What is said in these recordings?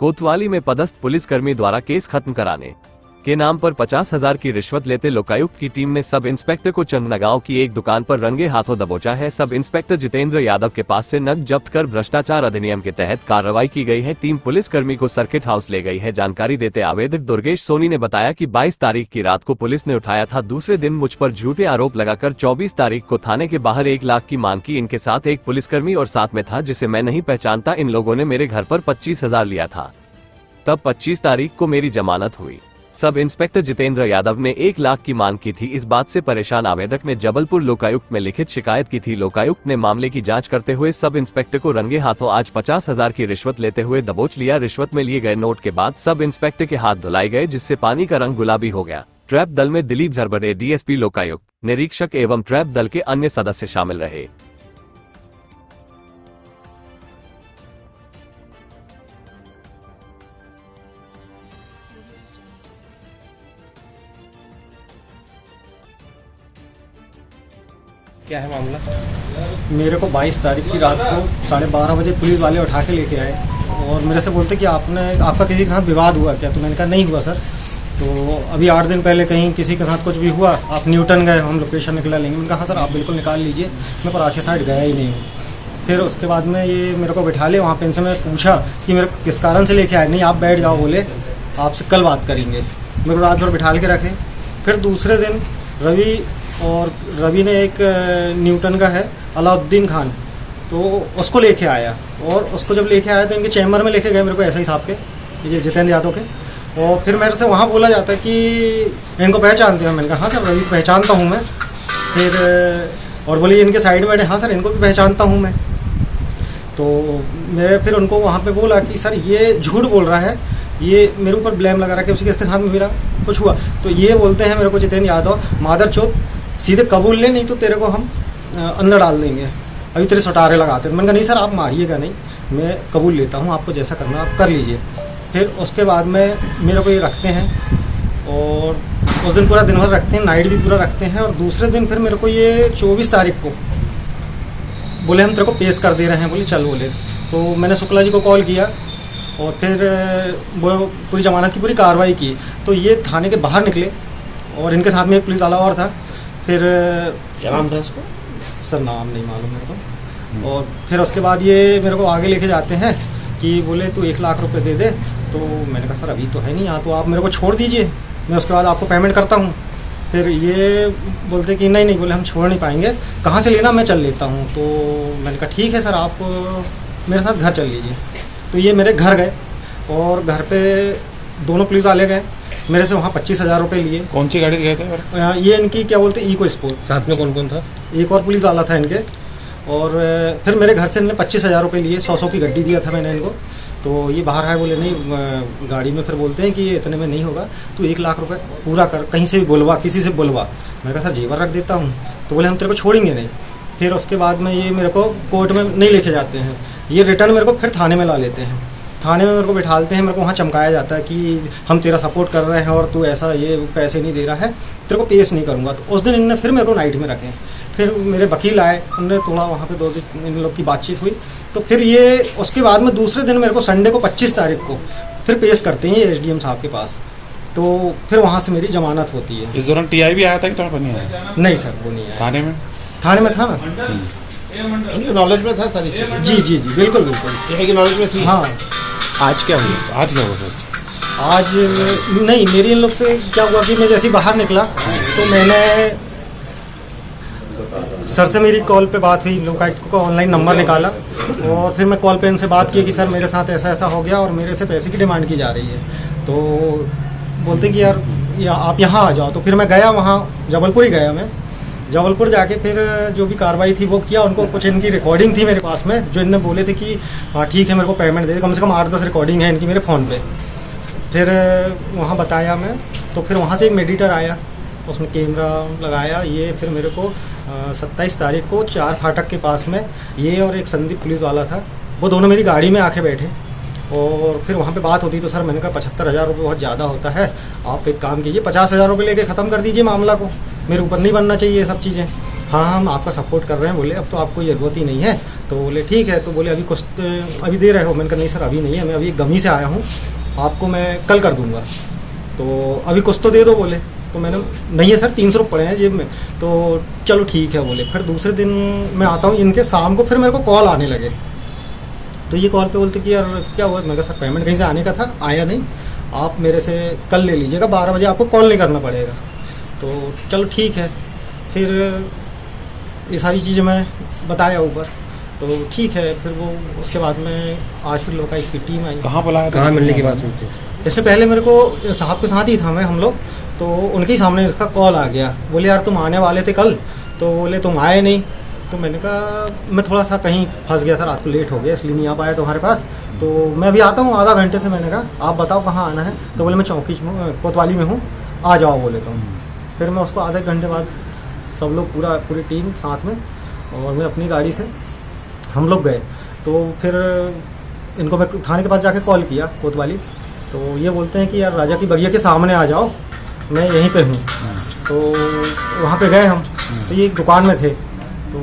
कोतवाली में पदस्थ पुलिसकर्मी द्वारा केस खत्म कराने के नाम पर 50,000 की रिश्वत लेते लोकायुक्त की टीम ने सब इंस्पेक्टर को चंदनगांव की एक दुकान पर रंगे हाथों दबोचा है। सब इंस्पेक्टर जितेंद्र यादव के पास से नकद जब्त कर भ्रष्टाचार अधिनियम के तहत कार्रवाई की गई है। टीम पुलिसकर्मी को सर्किट हाउस ले गई है। जानकारी देते आवेदक दुर्गेश सोनी ने बताया कि 22 तारीख की रात को पुलिस ने उठाया था। दूसरे दिन मुझ पर झूठे आरोप लगाकर 24 तारीख को थाने के बाहर 1 लाख की मांग की। इनके साथ एक पुलिसकर्मी और साथ में था जिसे मैं नहीं पहचानता। इन लोगों ने मेरे घर पर 25,000 लिया था। तब 25 तारीख को मेरी जमानत हुई। सब इंस्पेक्टर जितेंद्र यादव ने 1 लाख की मांग की थी। इस बात से परेशान आवेदक ने जबलपुर लोकायुक्त में लिखित शिकायत की थी। लोकायुक्त ने मामले की जांच करते हुए सब इंस्पेक्टर को रंगे हाथों आज 50,000 की रिश्वत लेते हुए दबोच लिया। रिश्वत में लिए गए नोट के बाद सब इंस्पेक्टर के हाथ धुलाए गए, जिससे पानी का रंग गुलाबी हो गया। ट्रैप दल में दिलीप झरबरे, डीएसपी लोकायुक्त, निरीक्षक एवं ट्रैप दल के अन्य सदस्य शामिल रहे। क्या है मामला? मेरे को 22 तारीख की रात को 12:30 बजे पुलिस वाले उठा के लेके आए और मेरे से बोलते कि आपका किसी के साथ विवाद हुआ क्या? तो मैंने कहा नहीं हुआ सर। तो अभी 8 दिन पहले कहीं किसी के साथ कुछ भी हुआ, आप न्यूटन गए, हम लोकेशन निकला लेंगे। मैंने कहा हाँ सर, आप बिल्कुल निकाल लीजिए, मैं परासिया साइड गया ही नहीं हूँ। फिर उसके बाद में ये मेरे को बिठा ले वहाँ पे। इनसे मैं पूछा कि मेरे किस कारण से लेके आए। नहीं, आप बैठ जाओ, बोले आपसे कल बात करेंगे। मेरे को रात भर बिठा के रखे। फिर दूसरे दिन रवि ने एक न्यूटन का है अलाउद्दीन खान, तो उसको लेके आया और उसको जब लेके आया तो इनके चैम्बर में लेके गए मेरे को, ऐसे ही साहब के, ये जितेंद्र यादव के। और फिर मेरे से वहाँ बोला जाता है कि इनको पहचानते हैं। मैंने कहा हाँ सर, रवि पहचानता हूँ मैं। फिर और बोले इनके साइड में बैठे, हाँ सर इनको भी पहचानता हूँ मैं। तो मैं फिर उनको वहाँ पे बोला कि सर ये झूठ बोल रहा है, ये मेरे ऊपर ब्लेम लगा रहा है कि उसके साथ में मेरा कुछ हुआ। तो ये बोलते हैं मेरे को जितेंद्र यादव, मादर चौथ, सीधे कबूल ले, नहीं तो तेरे को हम अंदर डाल देंगे, अभी तेरे सटारे लगाते हैं। मैंने कहा नहीं सर, आप मारिएगा नहीं, मैं कबूल लेता हूँ, आपको जैसा करना आप कर लीजिए। फिर उसके बाद में मेरे को ये रखते हैं और उस दिन पूरा दिन भर रखते हैं, नाइट भी पूरा रखते हैं। और दूसरे दिन फिर मेरे को ये 24 तारीख को बोले हम तेरे को पेश कर दे रहे हैं। बोले चल, बोले। तो मैंने शुक्ला जी को कॉल किया और फिर वो पूरी जमानत की पूरी कार्रवाई की। तो ये थाने के बाहर निकले और इनके साथ में एक पुलिस वाला और था। फिर क्या नाम था इसको? सर नाम नहीं मालूम मेरे को। और फिर उसके बाद ये मेरे को आगे लेके जाते हैं कि बोले तू 1 लाख रुपए दे दे। तो मैंने कहा सर अभी तो है नहीं यहाँ, तो आप मेरे को छोड़ दीजिए, मैं उसके बाद आपको पेमेंट करता हूँ। फिर ये बोलते कि नहीं, बोले हम छोड़ नहीं पाएंगे, कहाँ से लेना मैं चल लेता हूँ। तो मैंने कहा ठीक है सर, आप मेरे साथ घर चल लीजिए। तो ये मेरे घर गए और घर पे दोनों पुलिस वाले गए, मेरे से वहाँ 25,000 रुपये लिए। कौन सी गाड़ी गए थे? ये इनकी क्या बोलते हैं, इको स्पोर्ट। साथ में कौन कौन था? एक और पुलिस वाला था इनके। और फिर मेरे घर से इन्होंने 25,000 रुपये लिए, 100 की गड्डी दिया था मैंने इनको। तो ये बाहर आए, बोले नहीं गाड़ी में। फिर बोलते हैं कि ये इतने में नहीं होगा, तो 1 लाख रुपए पूरा कर, कहीं से भी बुलवा, किसी से बुलवा। मैंने कहा सर जेवर रख देता हूँ। तो बोले हम तेरे को छोड़ेंगे नहीं। फिर उसके बाद में ये मेरे को कोर्ट में नहीं लेके जाते हैं, ये रिटर्न मेरे को फिर थाने में ला लेते हैं। थाने में मेरे को बिठालते हैं, मेरे को वहाँ चमकाया जाता है कि हम तेरा सपोर्ट कर रहे हैं और तू ऐसा ये पैसे नहीं दे रहा है, तेरे को पेश नहीं करूँगा। तो उस दिन इन्होंने फिर मेरे को नाइट में रखे। फिर मेरे वकील आए, उन्होंने थोड़ा वहाँ पे 2 दिन इन लोग की बातचीत हुई। तो फिर ये उसके बाद में दूसरे दिन मेरे को संडे को 25 तारीख को फिर पेश करते हैं ये SDM साहब के पास। तो फिर वहाँ से मेरी जमानत होती है। इस दौरान TI भी आया था कि तो नहीं आया? नहीं सर, वो नहीं आया। थाने में था ना, नॉलेज में था सारी चीजें? जी, बिल्कुल की नॉलेज में थी। हाँ। आज क्या हुआ सर? आज नहीं, मेरी इन लोग से क्या हुआ कि मैं जैसे ही बाहर निकला तो मैंने सर से मेरी कॉल पे बात हुई, लोकायुक्त को ऑनलाइन नंबर निकाला और फिर मैं कॉल पे इनसे बात की कि सर मेरे साथ ऐसा ऐसा हो गया और मेरे से पैसे की डिमांड की जा रही है। तो बोलते कि यार आप यहाँ आ जाओ। तो फिर मैं गया वहाँ, जबलपुर ही गया मैं। जबलपुर जाके फिर जो भी कार्रवाई थी वो किया। उनको कुछ इनकी रिकॉर्डिंग थी मेरे पास में, जो इनने बोले थे कि हाँ ठीक है मेरे को पेमेंट दे दे। कम से कम 8-10 रिकॉर्डिंग है इनकी मेरे फ़ोन पे। फिर वहाँ बताया मैं, तो फिर वहाँ से एक मेडिटर आया, उसने कैमरा लगाया। ये फिर मेरे को 27 तारीख को 4 फाटक के पास में ये और एक संदीप पुलिस वाला था, वो दोनों मेरी गाड़ी में आके बैठे और फिर वहाँ पे बात होती। तो सर मैंने कहा 75,000 रुपये बहुत ज़्यादा होता है, आप एक काम कीजिए 50,000 रुपये लेके ख़त्म कर दीजिए मामला को, मेरे ऊपर नहीं बनना चाहिए ये सब चीज़ें। हाँ हम आपका सपोर्ट कर रहे हैं। बोले अब तो आपको ज़रूरत ही नहीं है। तो बोले ठीक है। तो बोले अभी कुछ अभी दे रहे हो? मैंने कहा नहीं सर अभी नहीं है, मैं अभी गमी से आया हूँ, आपको मैं कल कर दूँगा, तो अभी कुछ तो दे दो। बोले तो मैंने नहीं है सर 300 रुपये पड़े हैं जेब में। तो चलो ठीक है बोले। फिर दूसरे दिन मैं आता हूँ इनके, शाम को फिर मेरे को कॉल आने लगे। तो ये कॉल पे बोलते कि यार क्या हुआ? मैंने कहा सर पेमेंट कहीं से आने का था, आया नहीं, आप मेरे से कल ले लीजिएगा, 12 बजे आपको कॉल नहीं करना पड़ेगा। तो चलो ठीक है। फिर ये सारी चीज़ें मैं बताया ऊपर, तो ठीक है। फिर वो उसके बाद में आज फिर लोकायुक्त की टीम आई। कहाँ बुलाया था? कहाँ मिलने की बात हुई थी? इससे पहले मेरे को साहब के साथ ही था मैं, हम लोग, तो उनके ही सामने इसका कॉल आ गया। बोले यार तुम आने वाले थे कल, तो बोले तुम आए नहीं। तो मैंने कहा मैं थोड़ा सा कहीं फंस गया था, रात को लेट हो गया इसलिए नहीं आ पाया तुम्हारे पास, तो मैं अभी आता हूँ आधा घंटे से। मैंने कहा आप बताओ कहाँ आना है? तो बोले मैं चौकी कोतवाली में हूँ, आ जाओ बोले तुम। फिर मैं उसको आधे घंटे बाद सब लोग पूरी टीम साथ में, और मैं अपनी गाड़ी से हम लोग गए। तो फिर इनको मैं थाने के पास जाके कॉल किया कोतवाली, तो ये बोलते हैं कि यार राजा की बगिया के सामने आ जाओ, मैं यहीं पे हूँ। तो वहाँ पे गए हम, तो ये एक दुकान में थे, तो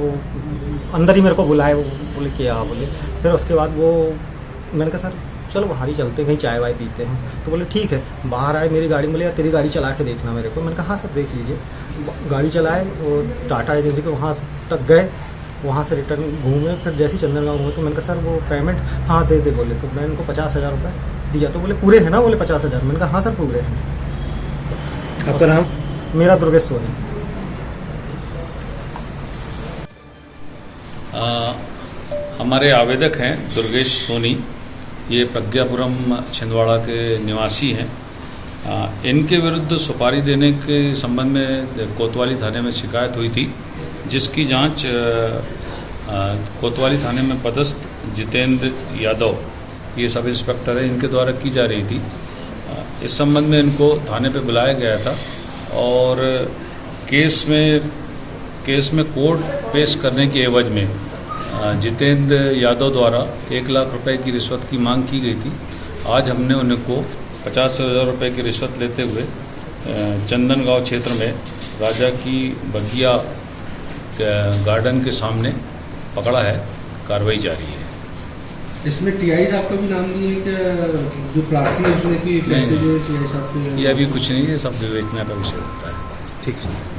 अंदर ही मेरे को बुलाए, वो बोले कि हाँ बोले। फिर उसके बाद वो मैंने कहा सर चलो बाहर ही चलते हैं, कहीं चाय वाय पीते हैं। तो बोले ठीक है। बाहर आए मेरी गाड़ी में, बोले यार तेरी गाड़ी चला के देखना मेरे को। मैंने कहा हाँ सर देख लीजिए। गाड़ी चलाए और टाटा एजेंसी के वहाँ तक गए, वहाँ से रिटर्न घूमे। फिर जैसे ही चंदनगांव घूमे तो मैंने कहा सर वो पेमेंट हाँ दे दे बोले। तो मैं इनको 50,000 रुपये दिया। तो बोले पूरे हैं ना? बोले 50,000। मैंने कहा हाँ सर पूरे हैं। आपका नाम? मेरा दुर्गेश सोनी। हमारे आवेदक हैं दुर्गेश सोनी, ये प्रज्ञापुरम छिंदवाड़ा के निवासी हैं। इनके विरुद्ध सुपारी देने के संबंध में कोतवाली थाने में शिकायत हुई थी, जिसकी जांच कोतवाली थाने में पदस्थ जितेंद्र यादव, ये सब इंस्पेक्टर है, इनके द्वारा की जा रही थी। इस संबंध में इनको थाने पे बुलाया गया था और केस में कोर्ट पेश करने की एवज में जितेंद्र यादव द्वारा 1 लाख रुपए की रिश्वत की मांग की गई थी। आज हमने उनको 50,000 रुपये की रिश्वत लेते हुए चंदनगांव क्षेत्र में राजा की बगिया गार्डन के सामने पकड़ा है। कार्रवाई जारी है। इसमें टीआई साहब का भी नाम नहीं है क्या? जो प्रार्थना है उसमें कि पैसे जो टीआई साहब के? ये अभी कुछ नहीं है, सब विवेचना का विषय होता है। ठीक है।